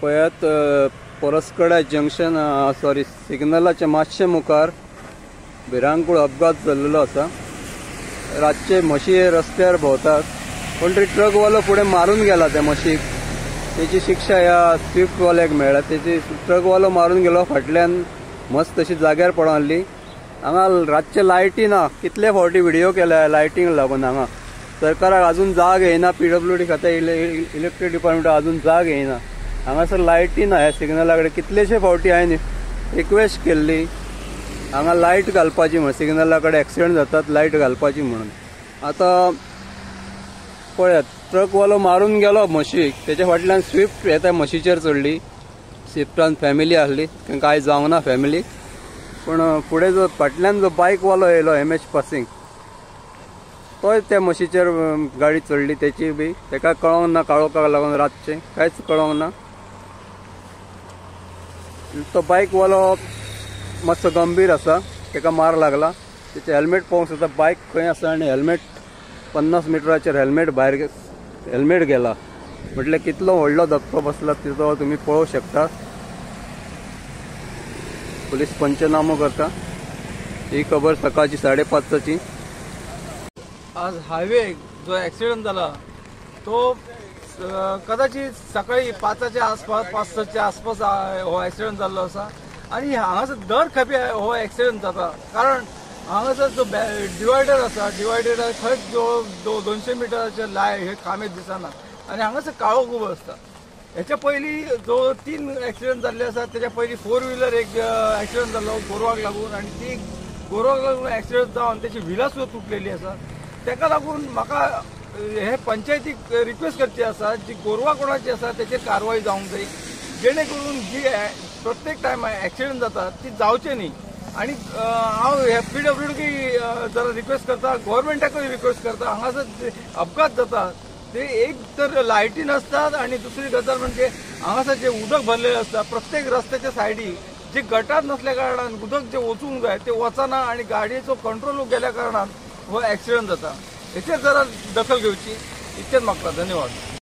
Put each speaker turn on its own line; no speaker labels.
पळयात परसकडा junction sorry सिग्नलाच्या मातशे मुखार भिरांकूळ अपघात जाल्लो आसा। रातचे म्हशी रस्त्यार भोंवतात पण तरी ट्रकवालो पुढे मारून गेला त्या म्हशीक। त्याची शिक्षा ह्या स्विफ्टवाल्याक मेळ्ळा। त्याची ट्रकवालो मारून गेलो, फाटल्यान मस्त तशी जाग्यार पडली। हांगा रातचे लायटी ना, कितले फावटी व्हिडिओ केला लायटींक लागून। हांगा सरकाराक अजून जाग येना, PWD खात्या इलेक्ट्रिक डिपार्टमेंट अजून जाग येना। हांगासर लायटी ना ह्या सिग्नला कडेन। कितलेशे फावटी हांवें रिक्वेस्ट केल्ली हांगा लायट घालपाची म्हणून, सिग्नला कडेन एक्सिडेंट जातात लायट घालपाची म्हणून। आता पळयात ट्रकवालो मारून गेलो म्हशीक, त्याच्या फाटल्यान स्विफ्ट येता म्हशीचेर चडली। स्विफ्टान फॅमिली आसली, तांकां कांय जावंक ना फॅमिलीक। पण फुडें जो फाटल्यान जो बायकवालो येयलो MH पासिंग, तोय त्या म्हशीचेर गाडी चडली त्याची बी। ताका कळोंक ना, काळोखाक लागून रातचें कांयच कळोंक ना। तो बायकवालो मातसो गंभीर आसा, ताका मार लागला। त्याचे हेल्मेट पळोवंक शकता, बायक खंय आसा आनी हेल्मेट 50 मिटराचेर हेल्मेट भायर हेल्मेट गेला। म्हटल्यार कितलो व्हडलो धक्को बसला तो तुम्ही पळोवं शकता। पुलीस पंचनामो करता। ही खबर सकाळची 5:30ची।
आज हायवे जो ॲक्सिडेंट झाला तो कदाचित सकाळी 5च्या आसपास 5:30च्या आसपास हो ॲक्सिडेंट जाल्लो आसा। आणि हांगासर दर खेपे हो ॲक्सिडेंट जाता, कारण हांगासर जो डिवायडर आसा, डिवायडराक खंय जो 200 मिटराचे हे कामे दिसना आणि हांगासर काळो खूब आसता। हेच्या पयलीं जो 3 ॲक्सिडेंट जाल्ले आसा, तेच्या पयलीं 4 व्हिलर एक ॲक्सिडेंट जाल्लो गोरवाक लागून, आणि ती गोरवाक लागून ॲक्सिडेंट जावन त्याची व्हिलां सुद्दां तुटलेली आसा। ताका लागून म्हाका हे पंचायतीक रिक्वेस्ट करची आसा, जी गोरवां कोणाची आसा तेचेर कारवाई जावंक जाय, जेणे करून जी प्रत्येक टायम ॲक्सिडेंट जाता ती जावचे न्ही। आणि हांव हे PWD जरा रिक्वेस्ट करता, गव्हर्मेंटाकूय रिक्वेस्ट करता, हांगासर जे अपघात जाता ते एक तर लायटी नसतात, आणि दुसरी गजाल म्हणजे हांगासर जे उदक भरलेलें आसता प्रत्येक रस्त्याच्या सायडी, जे गटार नसल्या कारणान उदक जे वचूंक जाय ते वचना, आणि गाडयेचो कंट्रोल गेल्या कारणान हो ॲक्सिडेंट जाता। हेचेर जरा दखल घेवची, इतकेंच मागता। धन्यवाद।